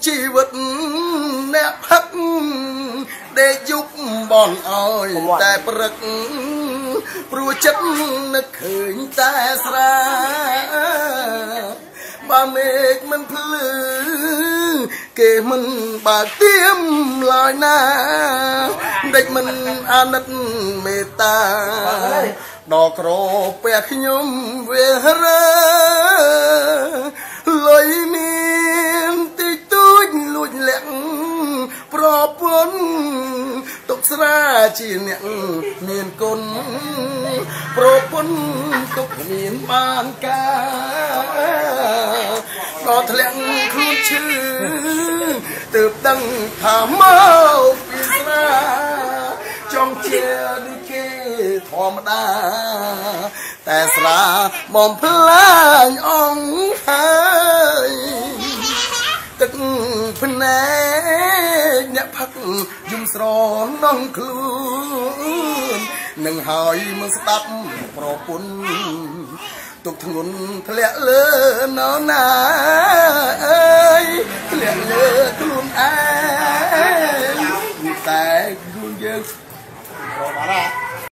ជីវិតអ្នកផឹកដេកយប់បនអើយតែព្រឹកព្រោះចិត្តនឹកឃើញតែស្រាបើមេឃមិនភ្លឺគេមិនបើកទៀមឡើយណាដេចមិនអាណិតមេត្តាដល់ក្រពះខ្ញុំវារើលុយមានតិចតួចលួចលាក់ប្រពន្ធទុកស្រាជាអ្នកមានគុណប្រពន្ធទុកមានបានការដល់ធ្លាក់ខ្លួនឈឺទើបដឹងថាមកពីស្រាចង់ជាដូចគេធម្មតាតែស្រាបំផ្លាញអង្គហើយទឹកភ្នែកអ្នកផឹកយំស្រនងខ្លួននឹងហើយមកស្ដាប់ប្រពន្ធទុកធ្ងន់ធ្លាក់លើណោណាអើយធ្លាក់លើ